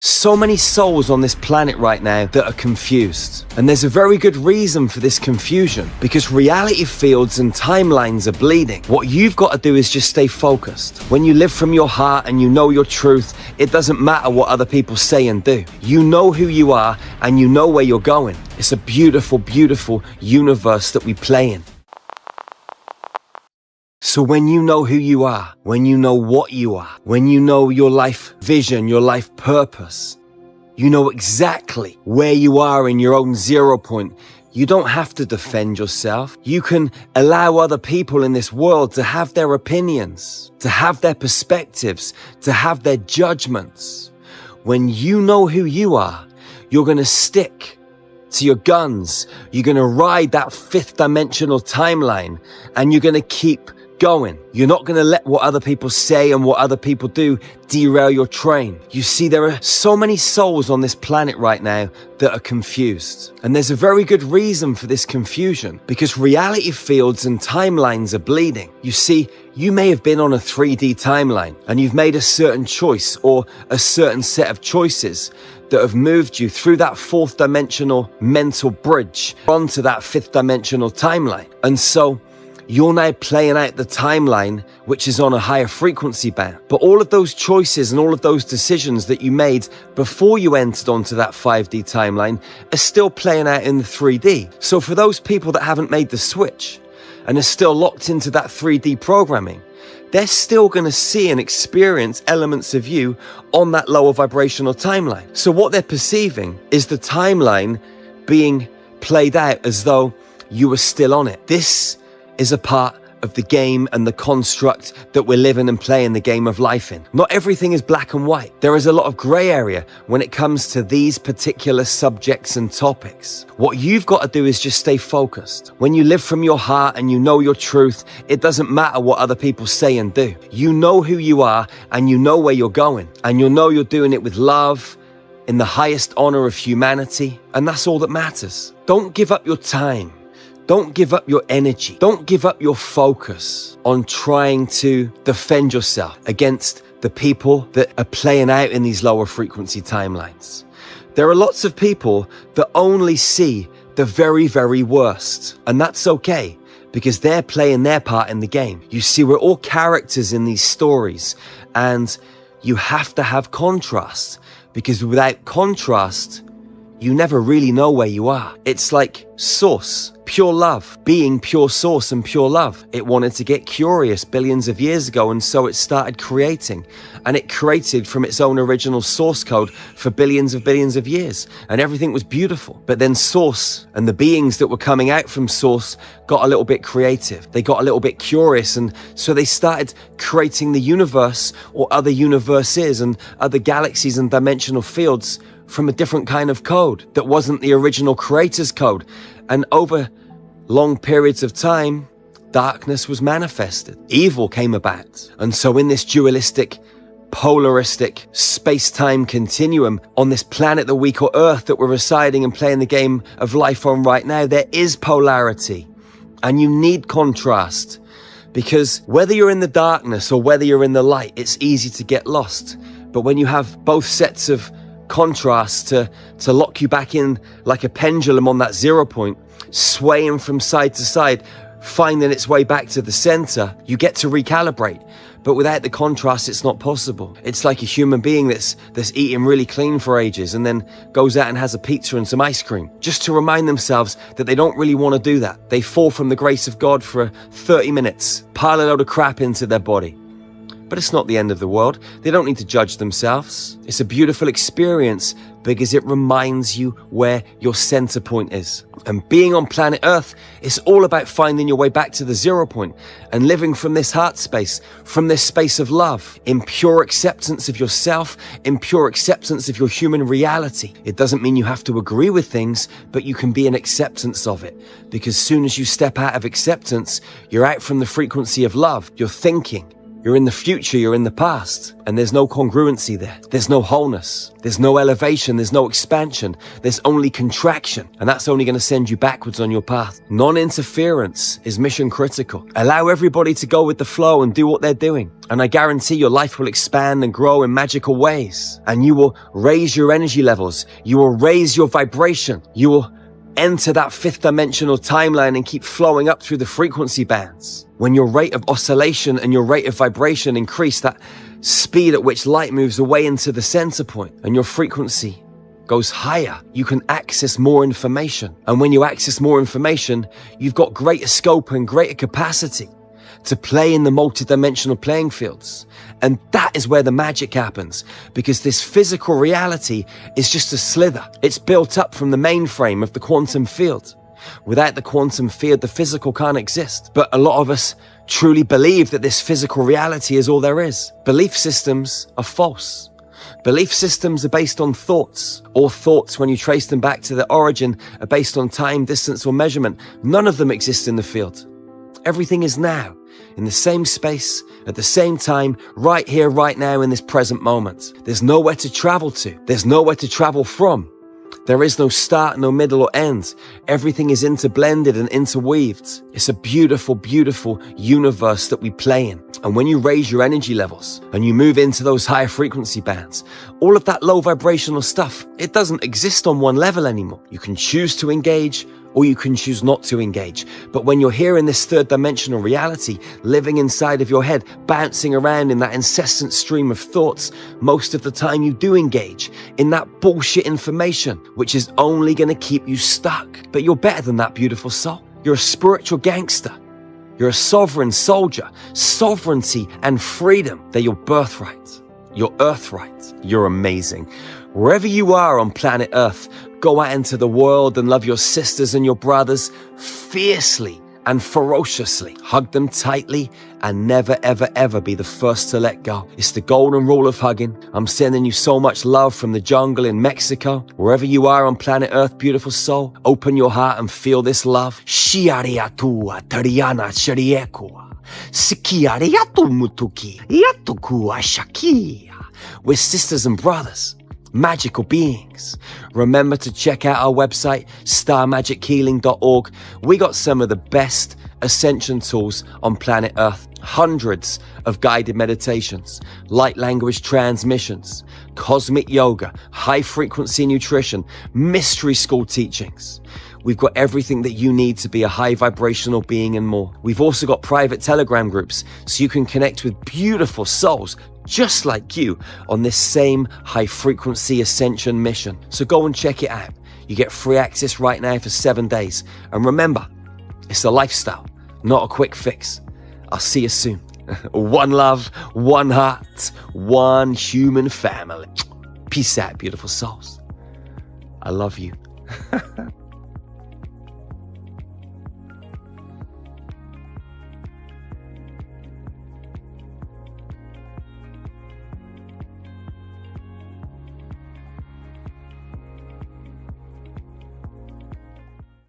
So many souls on this planet right now that are confused. And there's a very good reason for this confusion, because reality fields and timelines are bleeding. What you've got to do is just stay focused. When you live from your heart and you know your truth, it doesn't matter what other people say and do. You know who you are and you know where you're going. It's a beautiful, beautiful universe that we play in. So when you know who you are, when you know what you are, when you know your life vision, your life purpose, you know exactly where you are in your own 0 point. You don't have to defend yourself. You can allow other people in this world to have their opinions, to have their perspectives, to have their judgments. When you know who you are, you're going to stick to your guns. You're going to ride that fifth dimensional timeline and you're going to keep going. You're not going to let what other people say and what other people do derail your train. You see, there are so many souls on this planet right now that are confused. And there's a very good reason for this confusion, because reality fields and timelines are bleeding. You see, you may have been on a 3D timeline and you've made a certain choice or a certain set of choices that have moved you through that fourth dimensional mental bridge onto that fifth dimensional timeline. And so you're now playing out the timeline, which is on a higher frequency band. But all of those choices and all of those decisions that you made before you entered onto that 5D timeline are still playing out in the 3D. So for those people that haven't made the switch and are still locked into that 3D programming, they're still going to see and experience elements of you on that lower vibrational timeline. So what they're perceiving is the timeline being played out as though you were still on it. This is a part of the game and the construct that we're living and playing the game of life in. Not everything is black and white. There is a lot of gray area when it comes to these particular subjects and topics. What you've got to do is just stay focused. When you live from your heart and you know your truth, it doesn't matter what other people say and do. You know who you are and you know where you're going, and you know you're doing it with love, in the highest honor of humanity, and that's all that matters. Don't give up your time. Don't give up your energy. Don't give up your focus on trying to defend yourself against the people that are playing out in these lower frequency timelines. There are lots of people that only see the very, very worst, and that's okay, because they're playing their part in the game. You see, we're all characters in these stories, and you have to have contrast, because without contrast, you never really know where you are. It's like source, pure love, being pure source and pure love. It wanted to get curious billions of years ago, and so it started creating. And it created from its own original source code for billions of years. And everything was beautiful. But then source and the beings that were coming out from source got a little bit creative. They got a little bit curious, and so they started creating the universe or other universes and other galaxies and dimensional fields from a different kind of code that wasn't the original creator's code. And over long periods of time, darkness was manifested. Evil came about. And so in this dualistic, polaristic space-time continuum on this planet that we call Earth that we're residing and playing the game of life on right now, there is polarity. And you need contrast. Because whether you're in the darkness or whether you're in the light, it's easy to get lost. But when you have both sets of contrast to lock you back in like a pendulum on that 0 point, swaying from side to side, finding its way back to the center, you get to recalibrate. But without the contrast, it's not possible. It's like a human being that's eating really clean for ages and then goes out and has a pizza and some ice cream, just to remind themselves that they don't really want to do that. They fall from the grace of God for 30 minutes, pile a load of crap into their body. But it's not the end of the world. They don't need to judge themselves. It's a beautiful experience because it reminds you where your center point is. And being on planet Earth is all about finding your way back to the 0 point and living from this heart space, from this space of love, in pure acceptance of yourself, in pure acceptance of your human reality. It doesn't mean you have to agree with things, but you can be in acceptance of it. Because as soon as you step out of acceptance, you're out from the frequency of love. You're thinking. You're in the future, you're in the past, and there's no congruency there. There's no wholeness. There's no elevation. There's no expansion. There's only contraction, and that's only going to send you backwards on your path. Non-interference is mission critical. Allow everybody to go with the flow and do what they're doing, and I guarantee your life will expand and grow in magical ways, and you will raise your energy levels. You will raise your vibration. You will enter that fifth dimensional timeline and keep flowing up through the frequency bands. When your rate of oscillation and your rate of vibration increase, that speed at which light moves away into the center point and your frequency goes higher, you can access more information. And when you access more information, you've got greater scope and greater capacity to play in the multidimensional playing fields. And that is where the magic happens, because this physical reality is just a slither. It's built up from the mainframe of the quantum field. Without the quantum field, the physical can't exist. But a lot of us truly believe that this physical reality is all there is. Belief systems are false. Belief systems are based on thoughts. All thoughts, when you trace them back to their origin, are based on time, distance, or measurement. None of them exist in the field. Everything is now, in the same space, at the same time, right here, right now, in this present moment. There's nowhere to travel to. There's nowhere to travel from. There is no start, no middle or end. Everything is interblended and interweaved. It's a beautiful, beautiful universe that we play in. And when you raise your energy levels and you move into those higher frequency bands, all of that low vibrational stuff, it doesn't exist on one level anymore. You can choose to engage or you can choose not to engage. But when you're here in this third dimensional reality, living inside of your head, bouncing around in that incessant stream of thoughts, most of the time you do engage in that bullshit information, which is only going to keep you stuck. But you're better than that, beautiful soul. You're a spiritual gangster. You're a sovereign soldier. Sovereignty and freedom, they're your birthright, your earthright. You're amazing. Wherever you are on planet Earth, go out into the world and love your sisters and your brothers fiercely and ferociously. Hug them tightly and never, ever, ever be the first to let go. It's the golden rule of hugging. I'm sending you so much love from the jungle in Mexico. Wherever you are on planet Earth, beautiful soul, open your heart and feel this love. Shiariatua Tariana Shariekua Sikiariatu Mutuki Yatukua Shakia. We're sisters and brothers, magical beings. Remember to check out our website, starmagichealing.org. We got some of the best ascension tools on planet Earth. Hundreds of guided meditations, light language transmissions, cosmic yoga, high frequency nutrition, mystery school teachings. We've got everything that you need to be a high vibrational being and more. We've also got private Telegram groups so you can connect with beautiful souls just like you on this same high frequency ascension mission. So go and check it out. You get free access right now for 7 days. And remember, it's a lifestyle, not a quick fix. I'll see you soon. One love, one heart, one human family. Peace out, beautiful souls. I love you.